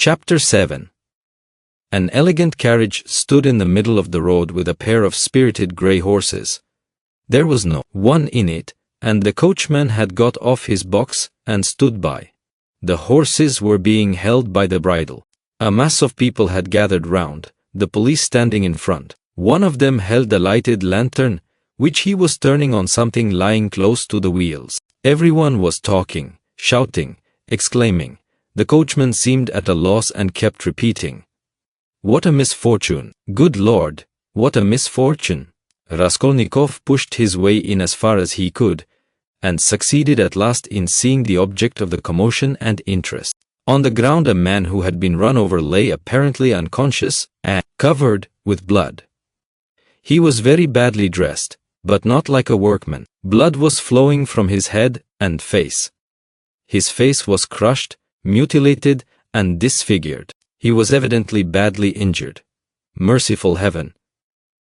Chapter 7. An elegant carriage stood in the middle of the road with a pair of spirited grey horses. There was no one in it, and the coachman had got off his box and stood by. The horses were being held by the bridle. A mass of people had gathered round, the police standing in front. One of them held a lighted lantern, which he was turning on something lying close to the wheels. Everyone was talking, shouting, exclaiming. The coachman seemed at a loss and kept repeating, "What a misfortune! Good Lord, what a misfortune!" Raskolnikov pushed his way in as far as he could, and succeeded at last in seeing the object of the commotion and interest. On the ground a man who had been run over lay apparently unconscious and covered with blood. He was very badly dressed, but not like a workman. Blood was flowing from his head and face. His face was crushed, mutilated, and disfigured. He was evidently badly injured. "Merciful heaven,"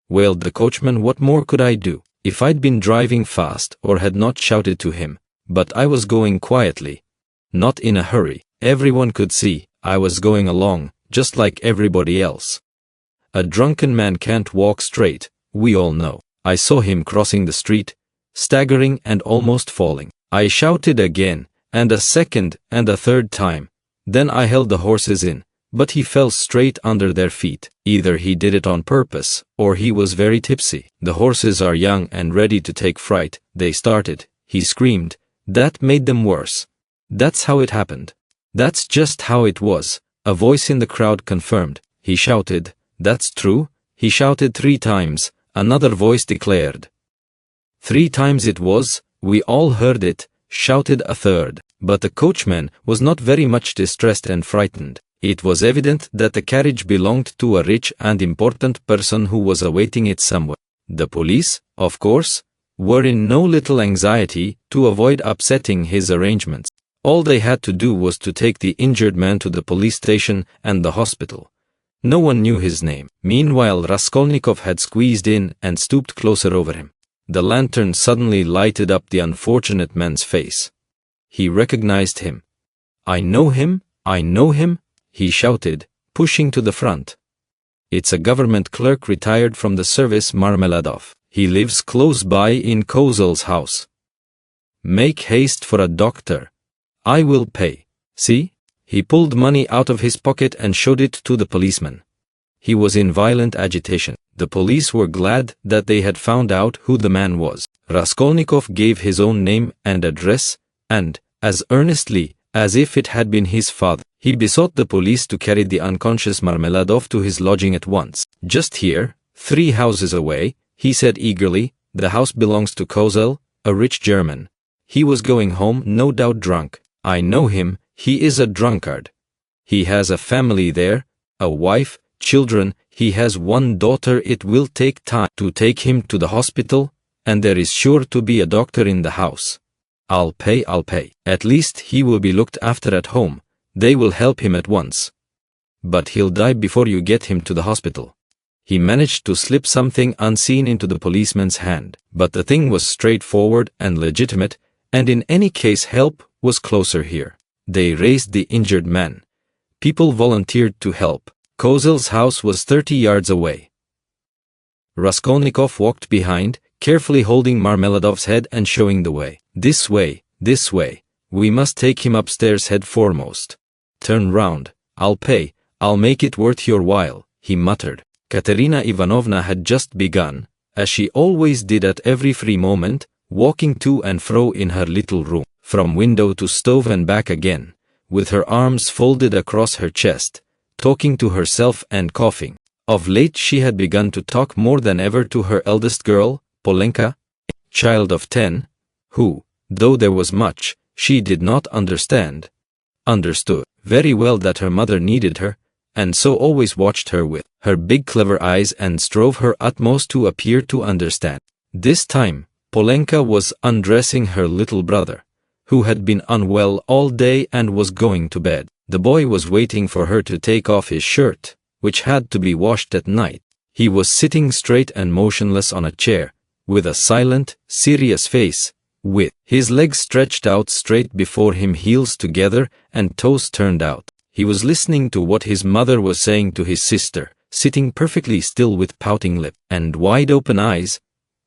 wailed the coachman, "what more could I do? If I'd been driving fast or had not shouted to him, but I was going quietly, not in a hurry. Everyone could see I was going along, just like everybody else. A drunken man can't walk straight, we all know. I saw him crossing the street, staggering and almost falling. I shouted again, and a second and a third time. Then I held the horses in, but he fell straight under their feet. Either he did it on purpose, or he was very tipsy. The horses are young and ready to take fright. They started, he screamed. That made them worse. That's how it happened. That's just how it was. A voice in the crowd confirmed. He shouted, "That's true." He shouted 3 times. Another voice declared. 3 times it was. We all heard it, shouted a third. But the coachman was not very much distressed and frightened. It was evident that the carriage belonged to a rich and important person who was awaiting it somewhere. The police, of course, were in no little anxiety to avoid upsetting his arrangements. All they had to do was to take the injured man to the police station and the hospital. No one knew his name. Meanwhile Raskolnikov had squeezed in and stooped closer over him. The lantern suddenly lighted up the unfortunate man's face. He recognized him. I know him, he shouted, pushing to the front. It's a government clerk retired from the service, Marmeladov. He lives close by in Kozel's house. Make haste for a doctor. I will pay. See? He pulled money out of his pocket and showed it to the policeman. He was in violent agitation. The police were glad that they had found out who the man was. Raskolnikov gave his own name and address, and, as earnestly as if it had been his father, he besought the police to carry the unconscious Marmeladov to his lodging at once. Just here, 3 houses away, he said eagerly. The house belongs to Kozel, a rich German. He was going home, no doubt drunk. I know him, he is a drunkard. He has a family there, a wife, children, he has 1 daughter. It will take time to take him to the hospital, and there is sure to be a doctor in the house. I'll pay. At least he will be looked after at home. They will help him at once. But he'll die before you get him to the hospital. He managed to slip something unseen into the policeman's hand, but the thing was straightforward and legitimate, and in any case help was closer here. They raised the injured man. People volunteered to help. Kozel's house was 30 yards away. Raskolnikov walked behind, carefully holding Marmeladov's head and showing the way. This way. We must take him upstairs head foremost. Turn round. I'll pay. I'll make it worth your while, he muttered. Katerina Ivanovna had just begun, as she always did at every free moment, walking to and fro in her little room, from window to stove and back again, with her arms folded across her chest, talking to herself and coughing. Of late she had begun to talk more than ever to her eldest girl, Polenka, a child of 10, who, though there was much she did not understood very well that her mother needed her, and so always watched her with her big clever eyes and strove her utmost to appear to understand. This time, Polenka was undressing her little brother, who had been unwell all day and was going to bed. The boy was waiting for her to take off his shirt, which had to be washed at night. He was sitting straight and motionless on a chair, with a silent, serious face, with his legs stretched out straight before him, heels together and toes turned out. He was listening to what his mother was saying to his sister, sitting perfectly still with pouting lip and wide-open eyes,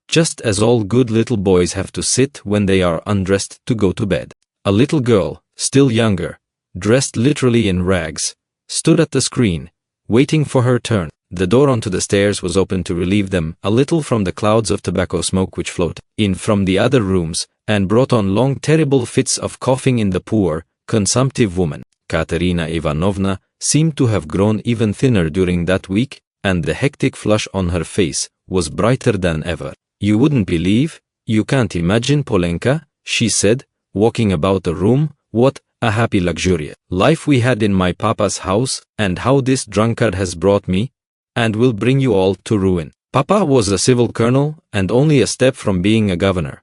just as all good little boys have to sit when they are undressed to go to bed. A little girl, still younger, dressed literally in rags, stood at the screen, waiting for her turn. The door onto the stairs was open to relieve them a little from the clouds of tobacco smoke which floated in from the other rooms, and brought on long terrible fits of coughing in the poor, consumptive woman. Katerina Ivanovna seemed to have grown even thinner during that week, and the hectic flush on her face was brighter than ever. "You wouldn't believe, you can't imagine, Polenka," she said, walking about the room, "what a happy luxurious life we had in my papa's house, and how this drunkard has brought me, and will bring you all to ruin. Papa was a civil colonel, and only a step from being a governor,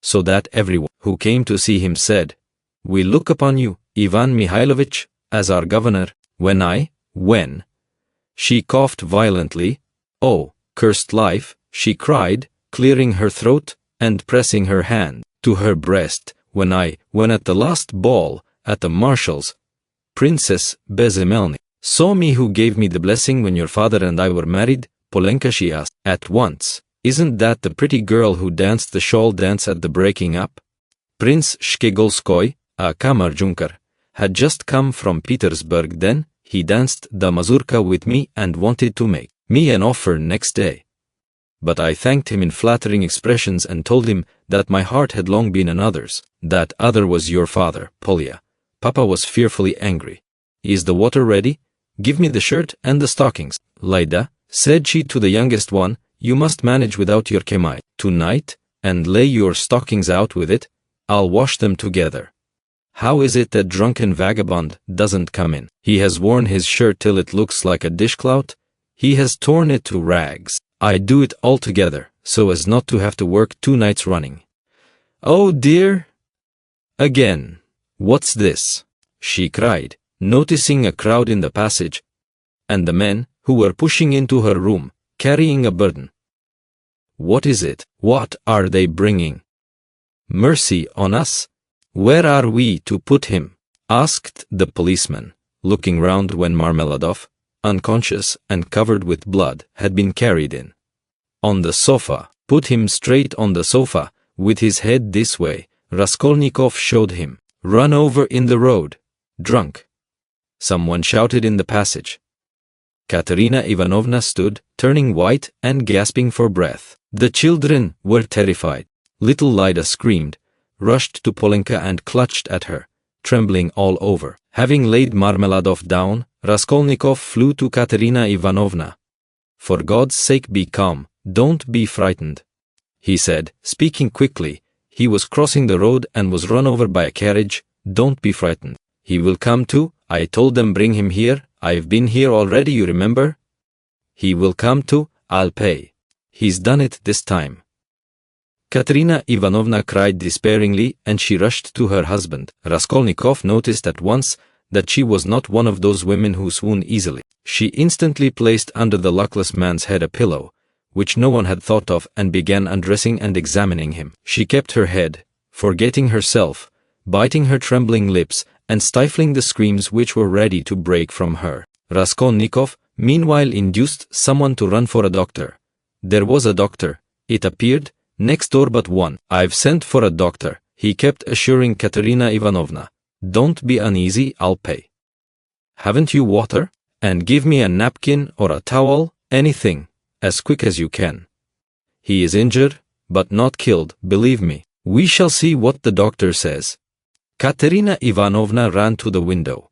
so that everyone who came to see him said, 'We look upon you, Ivan Mikhailovich, as our governor.' When she coughed violently. Oh, cursed life, she cried, clearing her throat and pressing her hand to her breast. When at the last ball, at the Marshal's, Princess Bezemelny saw me, who gave me the blessing when your father and I were married, Polenka, she asked at once, 'Isn't that the pretty girl who danced the shawl dance at the breaking up?' Prince Shkegolskoy, a Kamarjunkar, had just come from Petersburg then. He danced the mazurka with me and wanted to make me an offer next day. But I thanked him in flattering expressions and told him that my heart had long been another's. That other was your father, Polya." Papa was fearfully angry. "Is the water ready? Give me the shirt and the stockings." "Lyda," said she to the youngest one, "you must manage without your kemai tonight, and lay your stockings out with it. I'll wash them together. How is it that drunken vagabond doesn't come in? He has worn his shirt till it looks like a dishclout. He has torn it to rags. I do it all together, so as not to have to work 2 nights running. Oh dear! Again. What's this?" she cried, noticing a crowd in the passage, and the men, who were pushing into her room, carrying a burden. "What is it? What are they bringing? Mercy on us! Where are we to put him?" asked the policeman, looking round when Marmeladov, unconscious and covered with blood, had been carried in. "On the sofa. Put him straight on the sofa, with his head this way," Raskolnikov showed him. "Run over in the road. Drunk," someone shouted in the passage. Katerina Ivanovna stood, turning white and gasping for breath. The children were terrified. Little Lyda screamed, rushed to Polenka and clutched at her, trembling all over. Having laid Marmeladov down, Raskolnikov flew to Katerina Ivanovna. "For God's sake, be calm, don't be frightened," he said, speaking quickly. "He was crossing the road and was run over by a carriage. Don't be frightened. He will come to. I told them bring him here. I've been here already, you remember. He will come to. I'll pay. He's done it this time." Katerina Ivanovna cried despairingly, and she rushed to her husband. Raskolnikov noticed at once that she was not one of those women who swoon easily. She instantly placed under the luckless man's head a pillow, which no one had thought of, and began undressing and examining him. She kept her head, forgetting herself, biting her trembling lips, and stifling the screams which were ready to break from her. Raskolnikov, meanwhile, induced someone to run for a doctor. There was a doctor, it appeared, next door but one. "I've sent for a doctor," he kept assuring Katerina Ivanovna. "Don't be uneasy, I'll pay. Haven't you water? And give me a napkin or a towel, anything, as quick as you can. He is injured, but not killed, believe me. We shall see what the doctor says." Katerina Ivanovna ran to the window.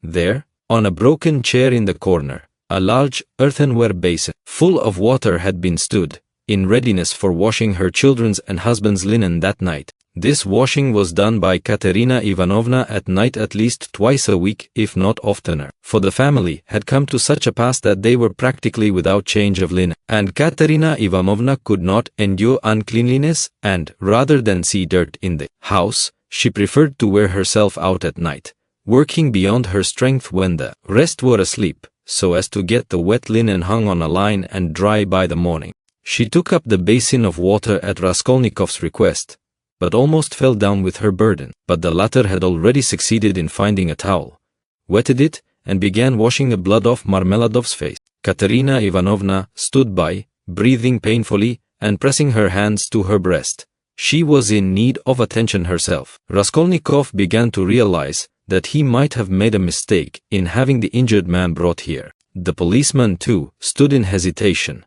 There, on a broken chair in the corner, a large earthenware basin full of water had been stood, in readiness for washing her children's and husband's linen that night. This washing was done by Katerina Ivanovna at night at least twice a week, if not oftener, for the family had come to such a pass that they were practically without change of linen, and Katerina Ivanovna could not endure uncleanliness, and, rather than see dirt in the house, she preferred to wear herself out at night, working beyond her strength when the rest were asleep, so as to get the wet linen hung on a line and dry by the morning. She took up the basin of water at Raskolnikov's request, but almost fell down with her burden. But the latter had already succeeded in finding a towel, wetted it, and began washing the blood off Marmeladov's face. Katerina Ivanovna stood by, breathing painfully, and pressing her hands to her breast. She was in need of attention herself. Raskolnikov began to realize that he might have made a mistake in having the injured man brought here. The policeman, too, stood in hesitation.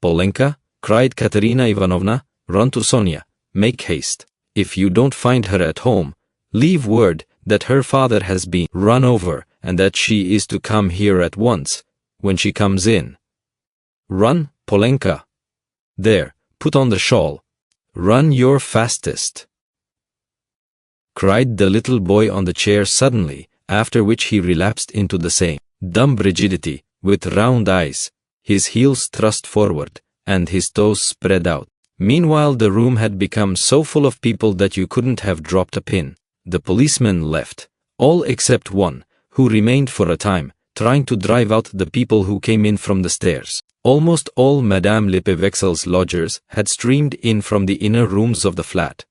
"Polenka," cried Katerina Ivanovna, "run to Sonia. Make haste. If you don't find her at home, leave word that her father has been run over and that she is to come here at once, when she comes in. Run, Polenka. There, put on the shawl. Run your fastest," cried the little boy on the chair suddenly, after which he relapsed into the same dumb rigidity, with round eyes, his heels thrust forward, and his toes spread out. Meanwhile the room had become so full of people that you couldn't have dropped a pin. The policemen left, all except one, who remained for a time, trying to drive out the people who came in from the stairs. Almost all Madame Lipevexel's lodgers had streamed in from the inner rooms of the flat.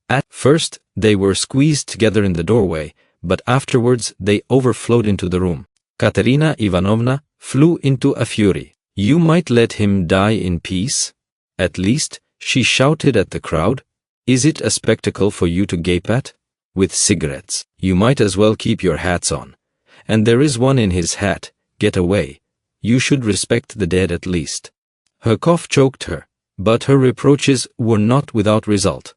At first, they were squeezed together in the doorway, but afterwards they overflowed into the room. Katerina Ivanovna flew into a fury. "You might let him die in peace? At least," she shouted at the crowd. "Is it a spectacle for you to gape at? With cigarettes, you might as well keep your hats on. And there is one in his hat. Get away. You should respect the dead at least." Her cough choked her, but her reproaches were not without result.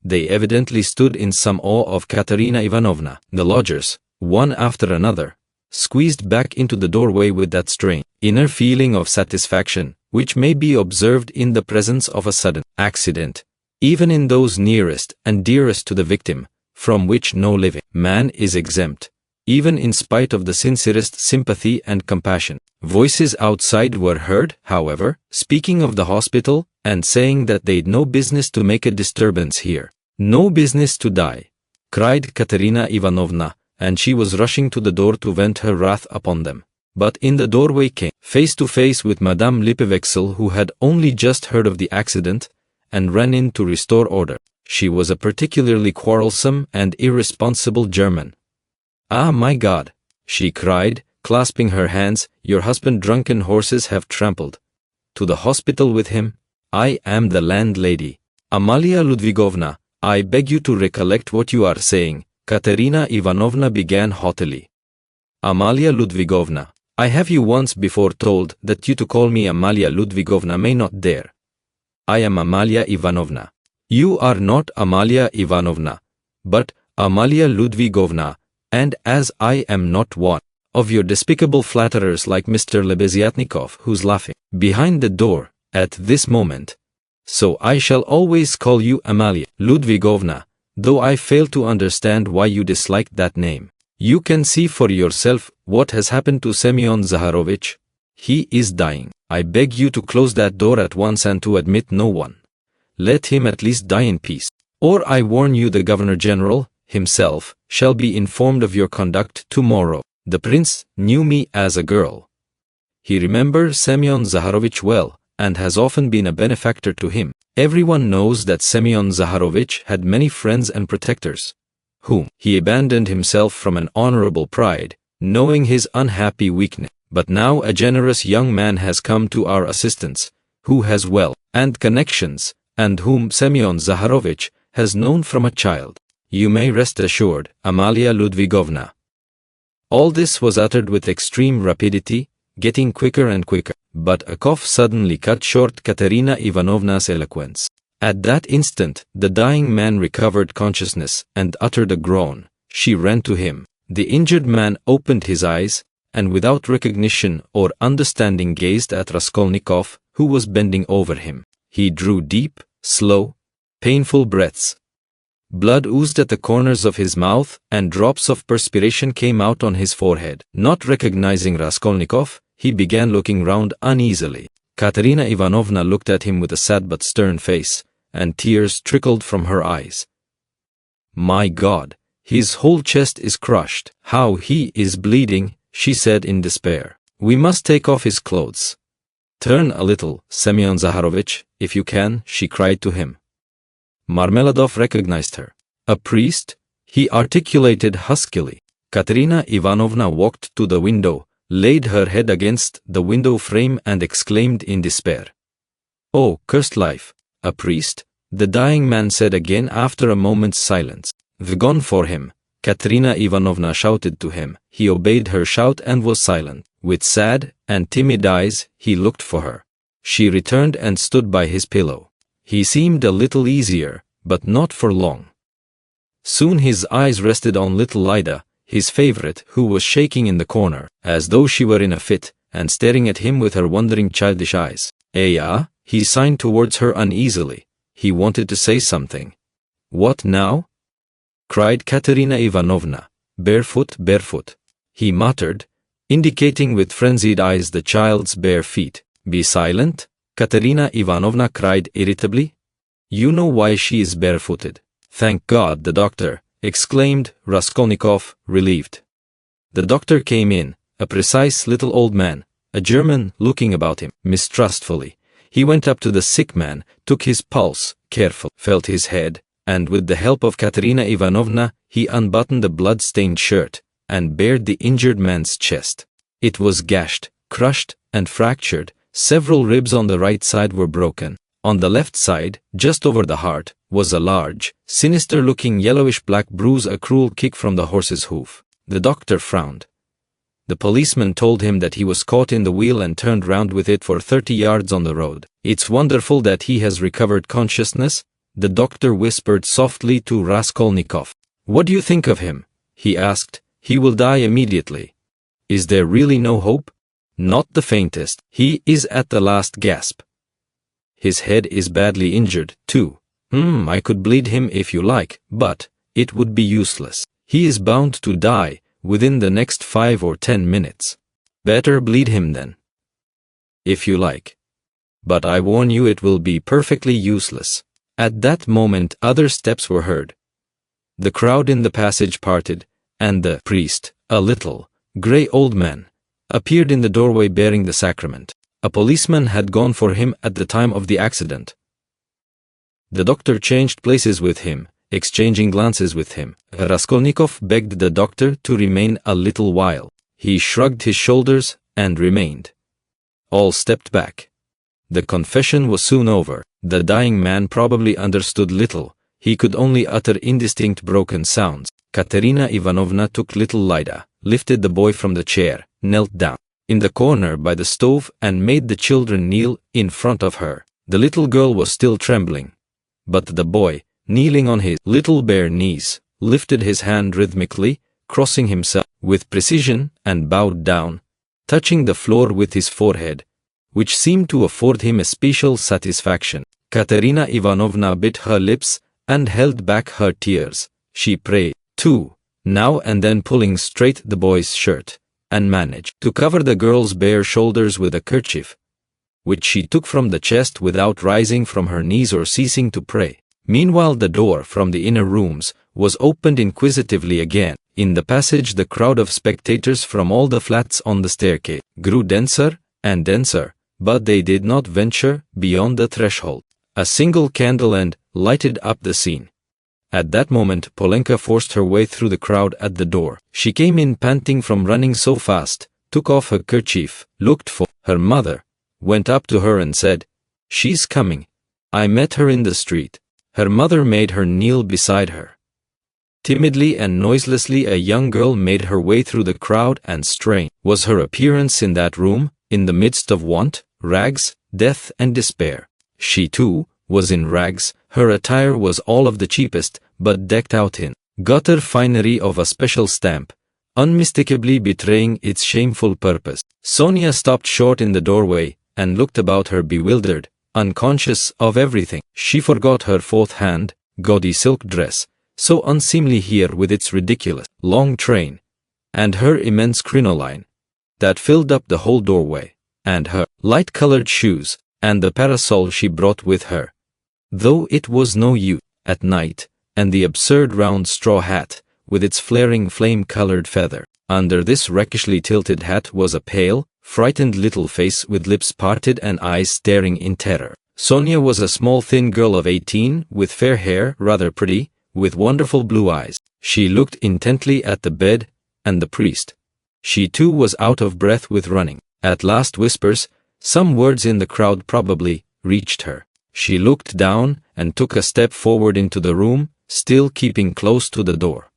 They evidently stood in some awe of Katerina Ivanovna. The lodgers, one after another, squeezed back into the doorway with that strange inner feeling of satisfaction, which may be observed in the presence of a sudden accident, even in those nearest and dearest to the victim, from which no living man is exempt, even in spite of the sincerest sympathy and compassion. Voices outside were heard, however, speaking of the hospital, and saying that they'd no business to make a disturbance here. "No business to die," cried Katerina Ivanovna, and she was rushing to the door to vent her wrath upon them. But in the doorway came face to face with Madame Lipevexel, who had only just heard of the accident, and ran in to restore order. She was a particularly quarrelsome and irresponsible German. "Ah, my God," she cried, clasping her hands, "your husband drunken horses have trampled. To the hospital with him. I am the landlady. Amalia Ludwigovna, I beg you to recollect what you are saying," Katerina Ivanovna began haughtily. "Amalia Ludwigovna, I have you once before told that you to call me Amalia Ludwigovna may not dare. I am Amalia Ivanovna. You are not Amalia Ivanovna, but Amalia Ludwigovna, and as I am not one of your despicable flatterers like Mr. Lebeziatnikov, who's laughing behind the door at this moment, so I shall always call you Amalia Ludwigovna, though I fail to understand why you disliked that name. You can see for yourself what has happened to Semyon Zaharovich. He is dying. I beg you to close that door at once and to admit no one. Let him at least die in peace. Or I warn you the Governor-General himself shall be informed of your conduct tomorrow." The prince knew me as a girl. He remembers Semyon Zaharovich well, and has often been a benefactor to him. Everyone knows that Semyon Zaharovich had many friends and protectors, whom he abandoned himself from an honorable pride, knowing his unhappy weakness. But now a generous young man has come to our assistance, who has wealth and connections, and whom Semyon Zaharovich has known from a child. You may rest assured, Amalia Ludwigovna." All this was uttered with extreme rapidity, getting quicker and quicker, but a cough suddenly cut short Katerina Ivanovna's eloquence. At that instant, the dying man recovered consciousness and uttered a groan. She ran to him. The injured man opened his eyes, and without recognition or understanding gazed at Raskolnikov, who was bending over him. He drew deep, slow, painful breaths. Blood oozed at the corners of his mouth, and drops of perspiration came out on his forehead. Not recognizing Raskolnikov, he began looking round uneasily. Katerina Ivanovna looked at him with a sad but stern face, and tears trickled from her eyes. "My God, his whole chest is crushed. How he is bleeding," she said in despair. "We must take off his clothes. Turn a little, Semyon Zaharovich, if you can," she cried to him. Marmeladov recognized her. "A priest?" he articulated huskily. Katerina Ivanovna walked to the window, laid her head against the window frame and exclaimed in despair. "Oh, cursed life! A priest?" the dying man said again after a moment's silence. "The gone for him," Katerina Ivanovna shouted to him. He obeyed her shout and was silent. With sad and timid eyes, he looked for her. She returned and stood by his pillow. He seemed a little easier, but not for long. Soon his eyes rested on little Lida, his favorite, who was shaking in the corner, as though she were in a fit, and staring at him with her wondering childish eyes. "Ah," he signed towards her uneasily. He wanted to say something. "What now?" cried Katerina Ivanovna. "Barefoot, barefoot," he muttered, indicating with frenzied eyes the child's bare feet. "Be silent," Katerina Ivanovna cried irritably. "You know why she is barefooted." "Thank God, the doctor," exclaimed Raskolnikov, relieved. The doctor came in, a precise little old man, a German, looking about him mistrustfully. He went up to the sick man, took his pulse, carefully felt his head, and with the help of Katerina Ivanovna, he unbuttoned the blood-stained shirt, and bared the injured man's chest. It was gashed, crushed, and fractured. Several ribs on the right side were broken. On the left side, just over the heart, was a large, sinister-looking yellowish-black bruise, a cruel kick from the horse's hoof. The doctor frowned. The policeman told him that he was caught in the wheel and turned round with it for 30 yards on the road. "It's wonderful that he has recovered consciousness," the doctor whispered softly to Raskolnikov. "What do you think of him?" he asked. "He will die immediately." "Is there really no hope?" "Not the faintest. He is at the last gasp. His head is badly injured, too. I could bleed him if you like, but it would be useless. He is bound to die within the next 5 or 10 minutes. Better bleed him then, if you like. But I warn you it will be perfectly useless." At that moment other steps were heard. The crowd in the passage parted, and the priest, a little, grey old man, appeared in the doorway bearing the sacrament. A policeman had gone for him at the time of the accident. The doctor changed places with him, exchanging glances with him. Raskolnikov begged the doctor to remain a little while. He shrugged his shoulders and remained. All stepped back. The confession was soon over. The dying man probably understood little. He could only utter indistinct broken sounds. Katerina Ivanovna took little Lida, lifted the boy from the chair, knelt down in the corner by the stove and made the children kneel in front of her. The little girl was still trembling, but the boy, kneeling on his little bare knees, lifted his hand rhythmically, crossing himself with precision, and bowed down, touching the floor with his forehead, which seemed to afford him especial satisfaction. Katerina Ivanovna bit her lips and held back her tears. She prayed, too, now and then pulling straight the boy's shirt, and managed to cover the girl's bare shoulders with a kerchief, which she took from the chest without rising from her knees or ceasing to pray. Meanwhile the door from the inner rooms was opened inquisitively again. In the passage the crowd of spectators from all the flats on the staircase grew denser and denser, but they did not venture beyond the threshold. A single candle and lighted up the scene. At that moment Polenka forced her way through the crowd at the door. She came in panting from running so fast, took off her kerchief, looked for her mother, went up to her and said, "She's coming. I met her in the street." Her mother made her kneel beside her. Timidly and noiselessly a young girl made her way through the crowd, and strange was her appearance in that room, in the midst of want, rags, death and despair. She too was in rags. Her attire was all of the cheapest, but decked out in gutter finery of a special stamp, unmistakably betraying its shameful purpose. Sonia stopped short in the doorway and looked about her bewildered, unconscious of everything. She forgot her fourth hand, gaudy silk dress, so unseemly here with its ridiculous long train, and her immense crinoline that filled up the whole doorway, and her light-colored shoes, and the parasol she brought with her, though it was no use at night, and the absurd round straw hat, with its flaring flame-colored feather. Under this rakishly tilted hat was a pale, frightened little face with lips parted and eyes staring in terror. Sonia was a small thin girl of 18, with fair hair, rather pretty, with wonderful blue eyes. She looked intently at the bed, and the priest. She too was out of breath with running. At last whispers, some words in the crowd probably, reached her. She looked down and took a step forward into the room, still keeping close to the door.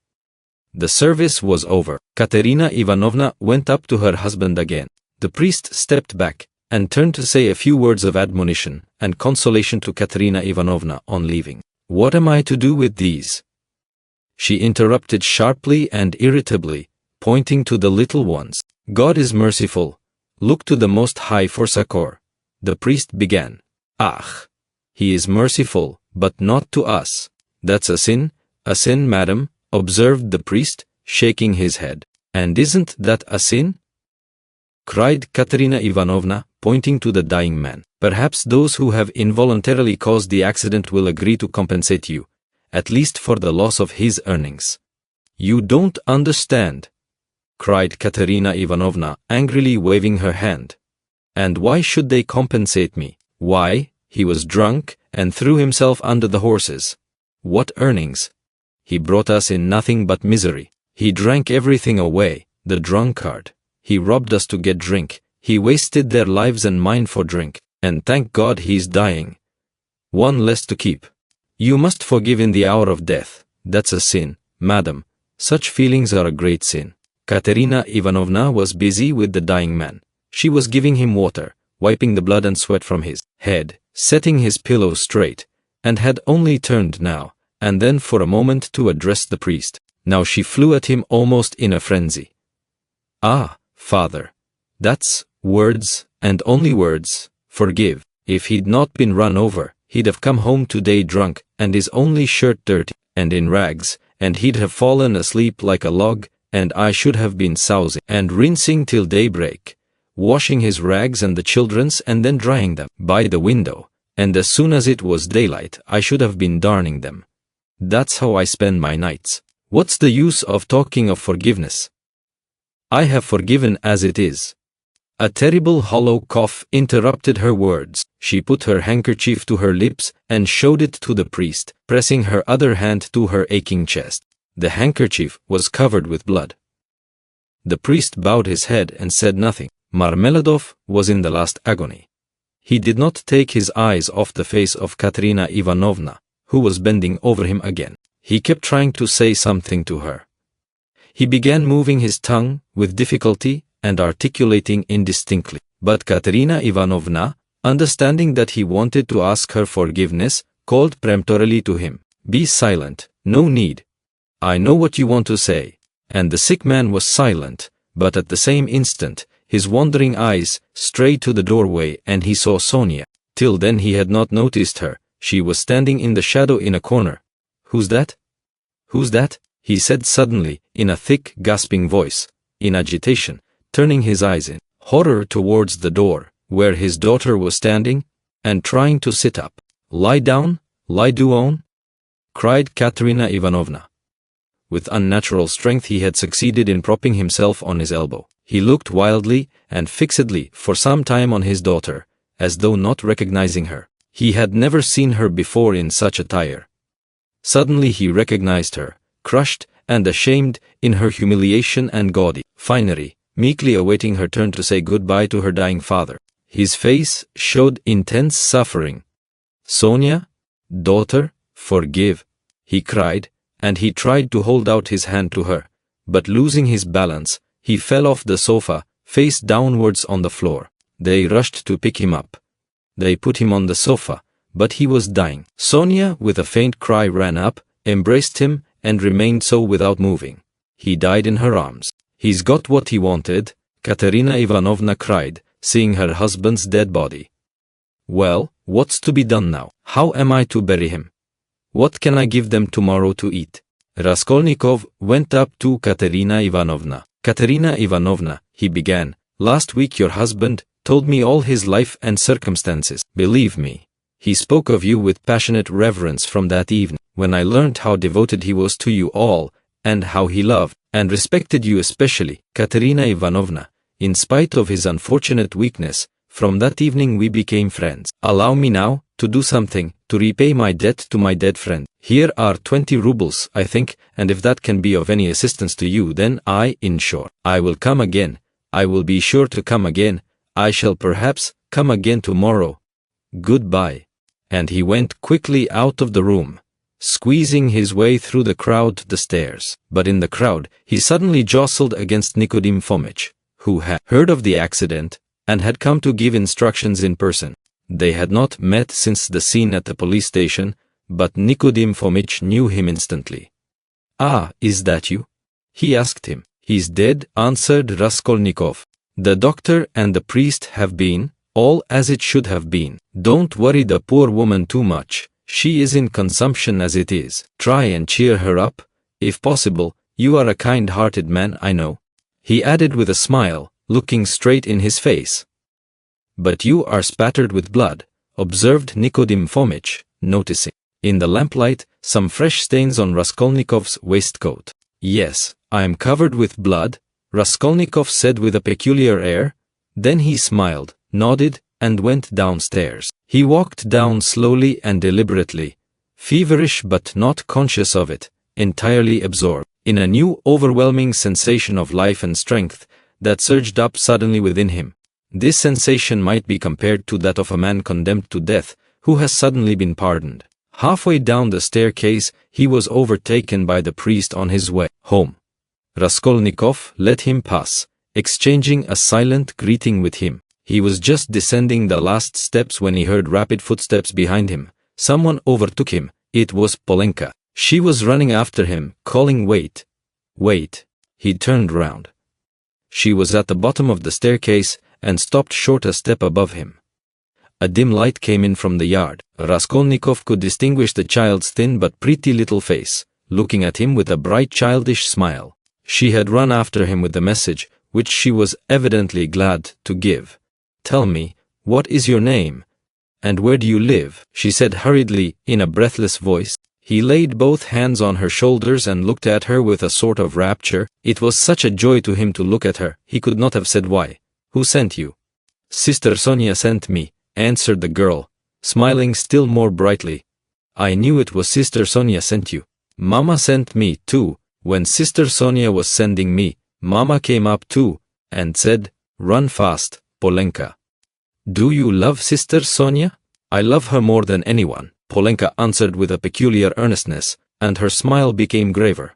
The service was over. Katerina Ivanovna went up to her husband again. The priest stepped back and turned to say a few words of admonition and consolation to Katerina Ivanovna on leaving. "What am I to do with these?" she interrupted sharply and irritably, pointing to the little ones. "God is merciful. Look to the Most High for succor," the priest began. "Ah! He is merciful, but not to us." "That's a sin, madam," observed the priest, shaking his head. "And isn't that a sin?" cried Katerina Ivanovna, pointing to the dying man. "Perhaps those who have involuntarily caused the accident will agree to compensate you, at least for the loss of his earnings." "You don't understand," cried Katerina Ivanovna, angrily waving her hand. "And why should they compensate me? Why, he was drunk and threw himself under the horses. What earnings? He brought us in nothing but misery. He drank everything away, the drunkard. He robbed us to get drink. He wasted their lives and mine for drink, and thank God he's dying. One less to keep. You must forgive in the hour of death. That's a sin, madam. Such feelings are a great sin." Katerina Ivanovna was busy with the dying man. She was giving him water, wiping the blood and sweat from his head, setting his pillow straight, and had only turned now and then for a moment to address the priest. Now she flew at him almost in a frenzy. "Ah, father, that's words, and only words. Forgive. If he'd not been run over, he'd have come home today drunk, and his only shirt dirty, and in rags, and he'd have fallen asleep like a log, and I should have been sousing and rinsing till daybreak, washing his rags and the children's and then drying them by the window, and as soon as it was daylight I should have been darning them. That's how I spend my nights. What's the use of talking of forgiveness? I have forgiven as it is." A terrible hollow cough interrupted her words. She put her handkerchief to her lips and showed it to the priest, pressing her other hand to her aching chest. The handkerchief was covered with blood. The priest bowed his head and said nothing. Marmeladov was in the last agony. He did not take his eyes off the face of Katerina Ivanovna, who was bending over him again. He kept trying to say something to her. He began moving his tongue with difficulty and articulating indistinctly. But Katerina Ivanovna, understanding that he wanted to ask her forgiveness, called peremptorily to him, "Be silent, no need. I know what you want to say." And the sick man was silent, but at the same instant, his wandering eyes strayed to the doorway and he saw Sonia. Till then he had not noticed her. She was standing in the shadow in a corner. "Who's that? Who's that?" he said suddenly, in a thick, gasping voice, in agitation, turning his eyes in horror towards the door, where his daughter was standing, and trying to sit up. "Lie down, lie down," cried Katerina Ivanovna. With unnatural strength he had succeeded in propping himself on his elbow. He looked wildly and fixedly for some time on his daughter, as though not recognizing her. He had never seen her before in such attire. Suddenly he recognized her, crushed and ashamed in her humiliation and gaudy finery, meekly awaiting her turn to say goodbye to her dying father. His face showed intense suffering. "Sonia, daughter, forgive," he cried, and he tried to hold out his hand to her, but losing his balance, he fell off the sofa, face downwards on the floor. They rushed to pick him up. They put him on the sofa, but he was dying. Sonia, with a faint cry, ran up, embraced him, and remained so without moving. He died in her arms. "He's got what he wanted," Katerina Ivanovna cried, seeing her husband's dead body. "Well, what's to be done now? How am I to bury him? What can I give them tomorrow to eat?" Raskolnikov went up to Katerina Ivanovna. "Katerina Ivanovna," he began, "last week your husband told me all his life and circumstances. Believe me, he spoke of you with passionate reverence from that evening, when I learned how devoted he was to you all, and how he loved and respected you especially, Katerina Ivanovna, in spite of his unfortunate weakness. From that evening we became friends. Allow me now to do something to repay my debt to my dead friend." Here are 20 rubles, I think, and if that can be of any assistance to you, then in short, I will come again. I will be sure to come again. I shall perhaps come again tomorrow. Goodbye. And he went quickly out of the room, squeezing his way through the crowd to the stairs. But in the crowd, he suddenly jostled against Nicodim Fomitch, who had heard of the accident and had come to give instructions in person. They had not met since the scene at the police station, but Nicodim Fomitch knew him instantly. "Ah, is that you?" he asked him. "He's dead," answered Raskolnikov. "The doctor and the priest have been, all as it should have been. Don't worry the poor woman too much. She is in consumption as it is. Try and cheer her up, if possible. You are a kind-hearted man, I know," he added with a smile, looking straight in his face. "But you are spattered with blood," observed Nicodim Fomitch, noticing, in the lamplight, some fresh stains on Raskolnikov's waistcoat. "Yes, I am covered with blood," Raskolnikov said with a peculiar air. Then he smiled, nodded, and went downstairs. He walked down slowly and deliberately, feverish but not conscious of it, entirely absorbed in a new overwhelming sensation of life and strength that surged up suddenly within him. This sensation might be compared to that of a man condemned to death who has suddenly been pardoned. Halfway down the staircase, he was overtaken by the priest on his way home. Raskolnikov let him pass, exchanging a silent greeting with him. He was just descending the last steps when he heard rapid footsteps behind him. Someone overtook him. It was Polenka. She was running after him, calling, "Wait! Wait!" He turned round. She was at the bottom of the staircase and stopped short a step above him. A dim light came in from the yard. Raskolnikov could distinguish the child's thin but pretty little face, looking at him with a bright childish smile. She had run after him with the message, which she was evidently glad to give. "Tell me, what is your name? And where do you live?" she said hurriedly, in a breathless voice. He laid both hands on her shoulders and looked at her with a sort of rapture. It was such a joy to him to look at her, he could not have said why. "Who sent you?" "Sister Sonia sent me," answered the girl, smiling still more brightly. "I knew it was Sister Sonia sent you. Mama sent me, too. When Sister Sonia was sending me, Mama came up too, and said, 'Run fast, Polenka.'" "Do you love Sister Sonia?" "I love her more than anyone," Polenka answered with a peculiar earnestness, and her smile became graver.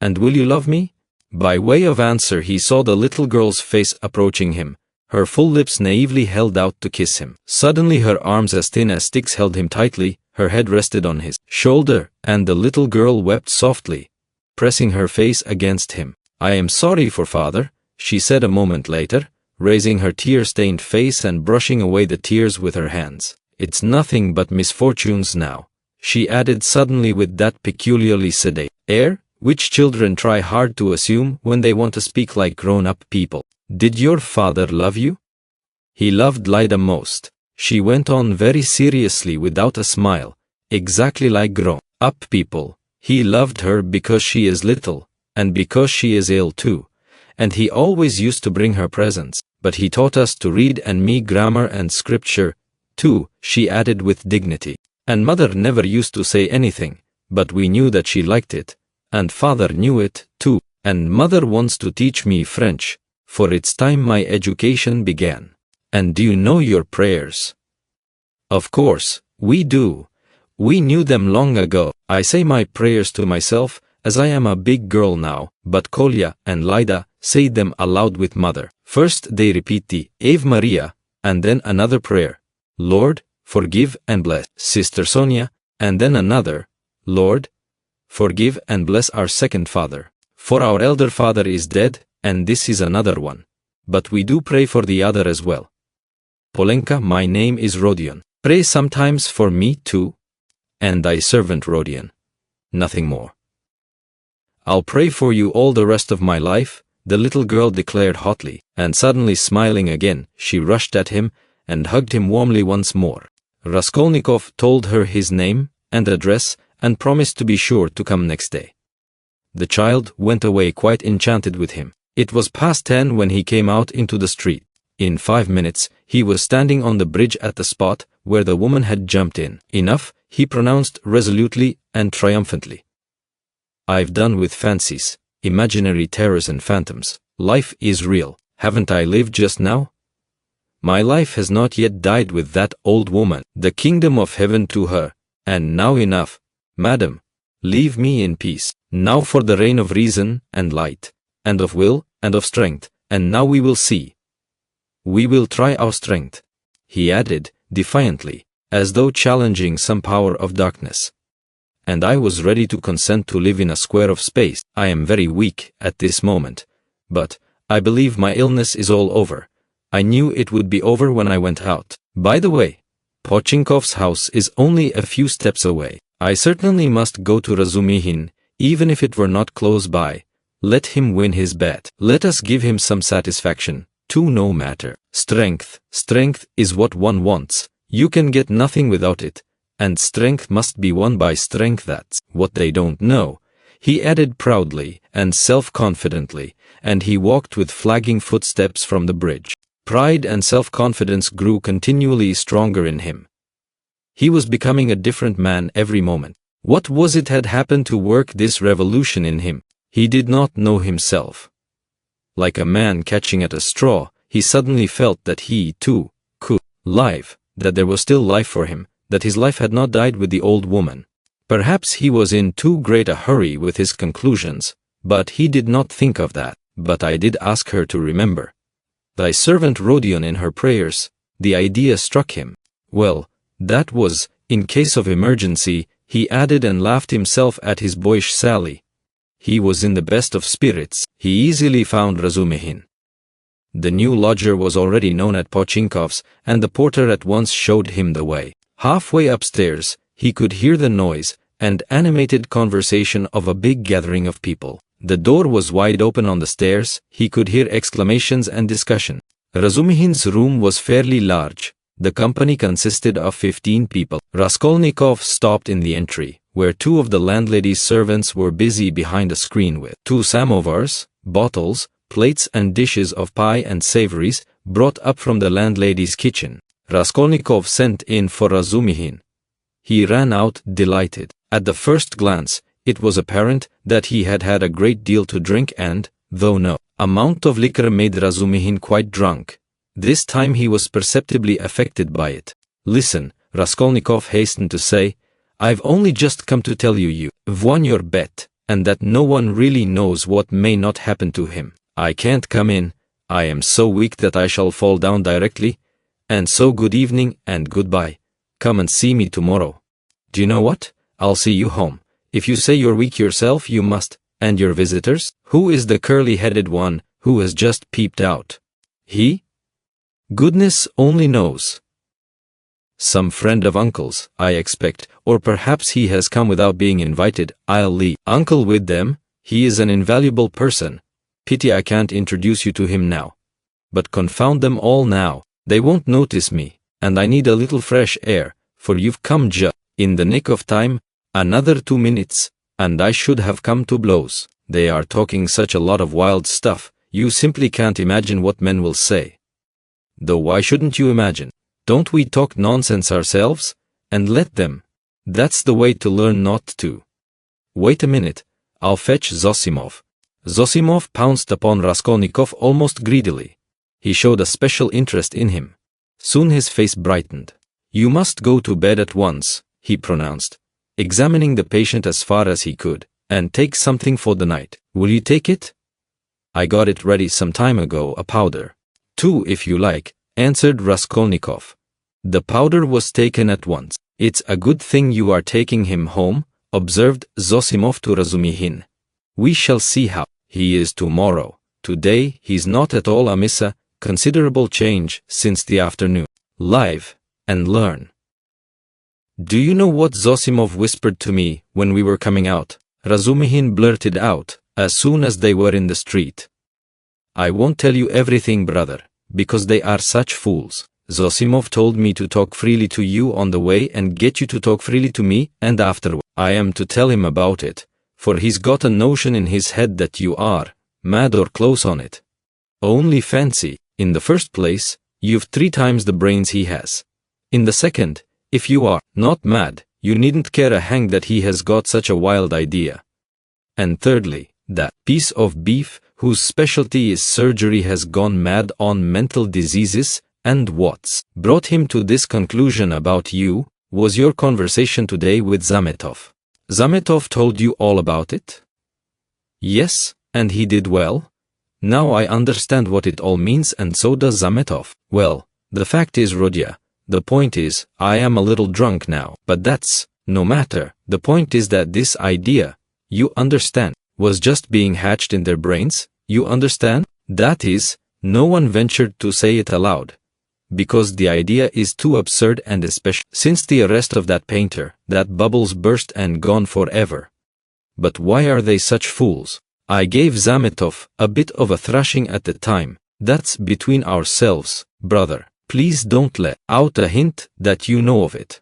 "And will you love me?" By way of answer he saw the little girl's face approaching him, her full lips naively held out to kiss him. Suddenly her arms as thin as sticks held him tightly, her head rested on his shoulder, and the little girl wept softly, pressing her face against him. "I am sorry for father," she said a moment later, raising her tear-stained face and brushing away the tears with her hands. "It's nothing but misfortunes now," she added suddenly with that peculiarly sedate air which children try hard to assume when they want to speak like grown-up people. "Did your father love you?" "He loved Lida most," she went on very seriously without a smile, "exactly like grown-up people. He loved her because she is little, and because she is ill too, and he always used to bring her presents. But he taught us to read and me grammar and scripture, too," she added with dignity. "And mother never used to say anything, but we knew that she liked it, and father knew it, too, and mother wants to teach me French, for it's time my education began." "And do you know your prayers?" "Of course, we do. We knew them long ago. I say my prayers to myself, as I am a big girl now, but Kolya and Lida say them aloud with mother. First they repeat the Ave Maria, and then another prayer, 'Lord, forgive and bless Sister Sonia,' and then another, 'Lord, forgive and bless our second father, for our elder father is dead,' and this is another one. But we do pray for the other as well. Polenka, my name is Rodion. Pray sometimes for me too. And thy servant Rodion. Nothing more." "I'll pray for you all the rest of my life," the little girl declared hotly, and suddenly smiling again, she rushed at him and hugged him warmly once more. Raskolnikov told her his name and address and promised to be sure to come next day. The child went away quite enchanted with him. It was past 10 when he came out into the street. In 5 minutes, he was standing on the bridge at the spot where the woman had jumped in. Enough, he pronounced resolutely and triumphantly. I've done with fancies, imaginary terrors and phantoms. Life is real. Haven't I lived just now? My life has not yet died with that old woman. The kingdom of heaven to her. And now enough, madam. Leave me in peace. Now for the reign of reason and light, and of will and of strength, and now we will see. We will try our strength, he added, defiantly, as though challenging some power of darkness. And I was ready to consent to live in a square of space. I am very weak at this moment, but I believe my illness is all over. I knew it would be over when I went out. By the way, Pochinkov's house is only a few steps away. I certainly must go to Razumihin, even if it were not close by. Let him win his bet. Let us give him some satisfaction, too. No matter. Strength is what one wants. You can get nothing without it, and strength must be won by strength. That's what they don't know, he added proudly and self-confidently, and he walked with flagging footsteps from the bridge. Pride and self-confidence grew continually stronger in him. He was becoming a different man every moment. What was it had happened to work this revolution in him? He did not know himself. Like a man catching at a straw, he suddenly felt that he, too, could live, that there was still life for him, that his life had not died with the old woman. Perhaps he was in too great a hurry with his conclusions, but he did not think of that. But I did ask her to remember thy servant Rodion in her prayers. The idea struck him. Well, that was, in case of emergency, he added, and laughed himself at his boyish sally. He was in the best of spirits. He easily found Razumihin. The new lodger was already known at Pochinkov's, and the porter at once showed him the way. Halfway upstairs, he could hear the noise and animated conversation of a big gathering of people. The door was wide open on the stairs. He could hear exclamations and discussion. Razumihin's room was fairly large. The company consisted of 15 people. Raskolnikov stopped in the entry, where two of the landlady's servants were busy behind a screen with 2 samovars, bottles, plates and dishes of pie and savories, brought up from the landlady's kitchen. Raskolnikov sent in for Razumihin. He ran out, delighted. At the first glance, it was apparent that he had had a great deal to drink and, though no amount of liquor made Razumihin quite drunk, this time he was perceptibly affected by it. Listen, Raskolnikov hastened to say, I've only just come to tell you you've won your bet, and that no one really knows what may not happen to him. I can't come in. I am so weak that I shall fall down directly. And so good evening and goodbye. Come and see me tomorrow. Do you know what? I'll see you home. If you say you're weak yourself, you must. And your visitors? Who is the curly-headed one who has just peeped out? He? Goodness only knows. Some friend of uncle's, I expect, or perhaps he has come without being invited. I'll leave uncle with them. He is an invaluable person. Pity I can't introduce you to him now. But confound them all now. They won't notice me, and I need a little fresh air, for you've come just in the nick of time. Another 2 minutes, and I should have come to blows. They are talking such a lot of wild stuff, you simply can't imagine what men will say. Though why shouldn't you imagine? Don't we talk nonsense ourselves? And let them. That's the way to learn not to. Wait a minute, I'll fetch Zosimov. Zosimov pounced upon Raskolnikov almost greedily. He showed a special interest in him. Soon his face brightened. You must go to bed at once, he pronounced, examining the patient as far as he could, and take something for the night. Will you take it? I got it ready some time ago, a powder. 2 if you like, answered Raskolnikov. The powder was taken at once. It's a good thing you are taking him home, observed Zosimov to Razumihin. We shall see how he is tomorrow. Today he's not at all amiss. Considerable change since the afternoon. Live and learn. Do you know what Zosimov whispered to me when we were coming out? Razumihin blurted out, as soon as they were in the street. I won't tell you everything, brother, because they are such fools. Zosimov told me to talk freely to you on the way and get you to talk freely to me, and afterward I am to tell him about it, for he's got a notion in his head that you are mad or close on it. Only fancy, in the first place, you've 3 times the brains he has. In the second, if you are not mad, you needn't care a hang that he has got such a wild idea. And thirdly, that piece of beef whose specialty is surgery has gone mad on mental diseases, and what's brought him to this conclusion about you was your conversation today with Zametov. Zametov told you all about it? Yes, and he did well. Now I understand what it all means, and so does Zametov. Well, the fact is, Rodya, the point is, I am a little drunk now, but that's no matter. The point is that this idea, you understand, was just being hatched in their brains, you understand? That is, no one ventured to say it aloud, because the idea is too absurd, and especially since the arrest of that painter, that bubble's burst and gone forever. But why are they such fools? I gave Zametov a bit of a thrashing at the time. That's between ourselves, brother. Please don't let out a hint that you know of it.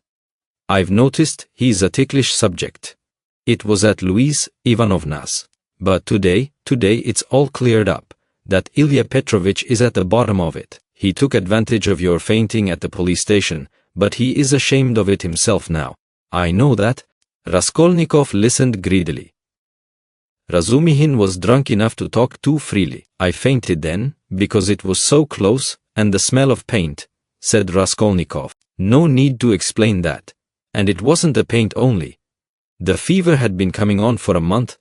I've noticed he's a ticklish subject. It was at Louise Ivanovna's. But today it's all cleared up, that Ilya Petrovich is at the bottom of it. He took advantage of your fainting at the police station, but he is ashamed of it himself now. I know that. Raskolnikov listened greedily. Razumihin was drunk enough to talk too freely. I fainted then, because it was so close, and the smell of paint, said Raskolnikov. No need to explain that. And it wasn't the paint only. The fever had been coming on for a month.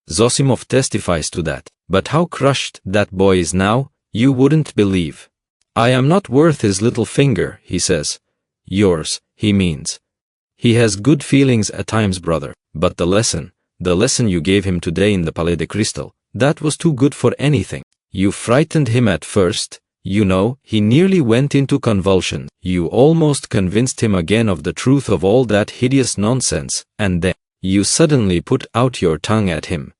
Zosimov testifies to that. But how crushed that boy is now, you wouldn't believe. I am not worth his little finger, he says. Yours, he means. He has good feelings at times, brother, but the lesson you gave him today in the Palais de Cristal, that was too good for anything. You frightened him at first, you know, he nearly went into convulsion. You almost convinced him again of the truth of all that hideous nonsense, and then you suddenly put out your tongue at him.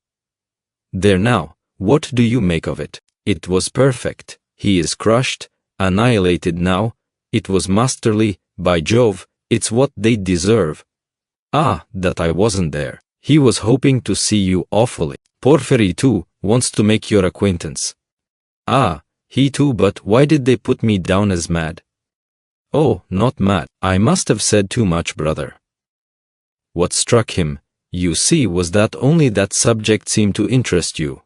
There now, what do you make of it? It was perfect. He is crushed, annihilated now. It was masterly, by Jove, it's what they deserve. Ah, that I wasn't there. He was hoping to see you awfully. Porfiry too wants to make your acquaintance. Ah, he too, but why did they put me down as mad? Oh, not mad. I must have said too much, brother. What struck him, you see, was that only that subject seemed to interest you.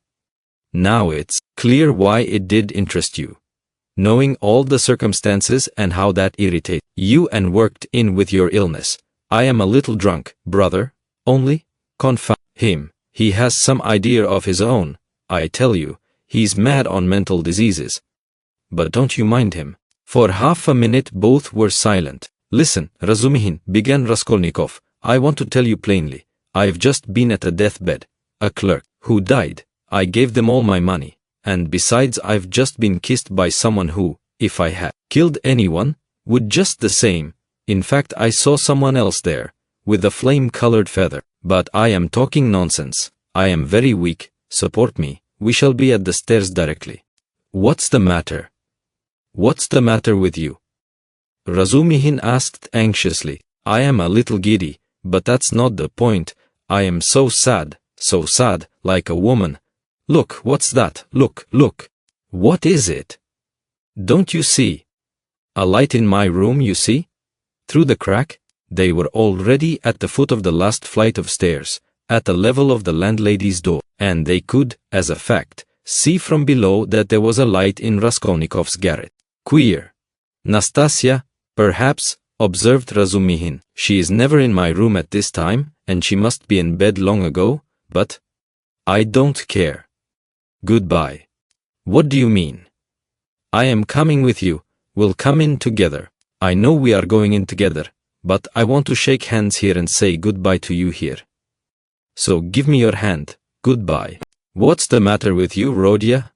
Now it's clear why it did interest you. Knowing all the circumstances and how that irritated you and worked in with your illness. I am a little drunk, brother, only, confound him, he has some idea of his own, I tell you, he's mad on mental diseases. But don't you mind him. For half a minute both were silent. Listen, Razumihin, began Raskolnikov, I want to tell you plainly, I've just been at a deathbed, a clerk, who died, I gave them all my money. And besides, I've just been kissed by someone who, if I had killed anyone, would just the same. In fact, I saw someone else there, with a flame-colored feather. But I am talking nonsense. I am very weak. Support me. We shall be at the stairs directly. What's the matter? What's the matter with you? Razumihin asked anxiously. I am a little giddy, but that's not the point. I am so sad, like a woman. Look, what's that? Look. What is it? Don't you see? A light in my room, you see? Through the crack? They were already at the foot of the last flight of stairs, at the level of the landlady's door, and they could, as a fact, see from below that there was a light in Raskolnikov's garret. Queer. Nastasia, perhaps, observed Razumihin. She is never in my room at this time, and she must be in bed long ago, but I don't care. Goodbye. What do you mean? I am coming with you. We'll come in together. I know we are going in together, but I want to shake hands here and say goodbye to you here. So give me your hand. Goodbye. What's the matter with you, Rodya?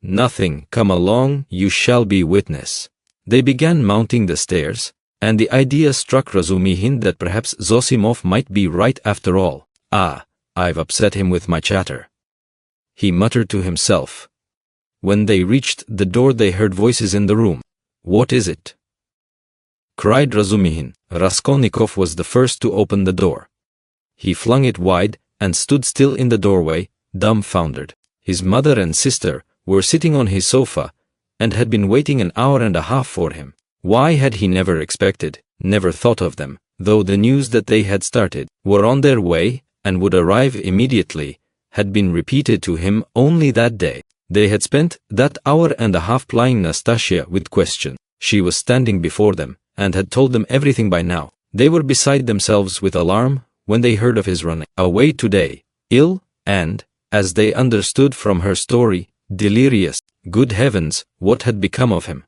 Nothing. Come along, you shall be witness. They began mounting the stairs, and the idea struck Razumihin that perhaps Zosimov might be right after all. Ah, I've upset him with my chatter, he muttered to himself. When they reached the door they heard voices in the room. What is it? Cried Razumihin. Raskolnikov was the first to open the door. He flung it wide and stood still in the doorway, dumbfounded. His mother and sister were sitting on his sofa and had been waiting an hour and a half for him. Why had he never expected, never thought of them? though the news that they had started, were on their way, and would arrive immediately, had been repeated to him only that day. They had spent that hour and a half plying Nastasia with questions. She was standing before them, and had told them everything by now. They were beside themselves with alarm when they heard of his running away today, ill, and, as they understood from her story, delirious. Good heavens, what had become of him?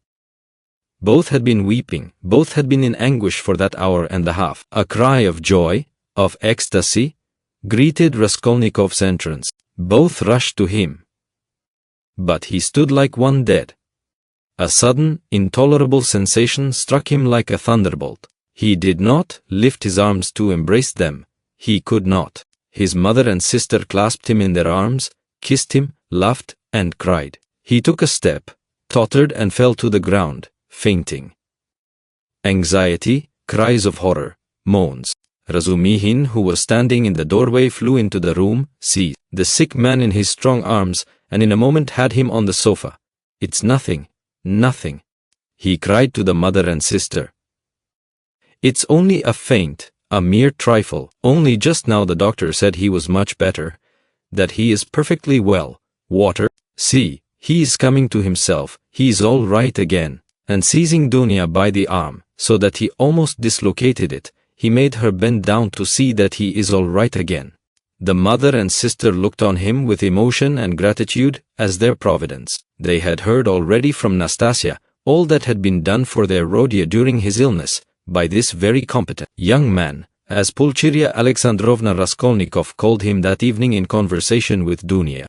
Both had been weeping, both had been in anguish for that hour and a half. A cry of joy, of ecstasy, greeted Raskolnikov's entrance. Both rushed to him. But he stood like one dead. A sudden, intolerable sensation struck him like a thunderbolt. He did not lift his arms to embrace them. He could not. His mother and sister clasped him in their arms, kissed him, laughed, and cried. He took a step, tottered and fell to the ground, fainting. Anxiety, cries of horror, moans. Razumihin, who was standing in the doorway, flew into the room, seized the sick man in his strong arms, and in a moment had him on the sofa. "It's nothing, nothing," he cried to the mother and sister. "It's only a faint, a mere trifle. Only just now the doctor said he was much better, that he is perfectly well. Water, see, he is coming to himself, he is all right again." And seizing Dunya by the arm, so that he almost dislocated it, he made her bend down to see that he is all right again. The mother and sister looked on him with emotion and gratitude as their providence. They had heard already from Nastasia all that had been done for their Rodia during his illness, by this very competent young man, as Pulcheria Alexandrovna Raskolnikov called him that evening in conversation with Dunya.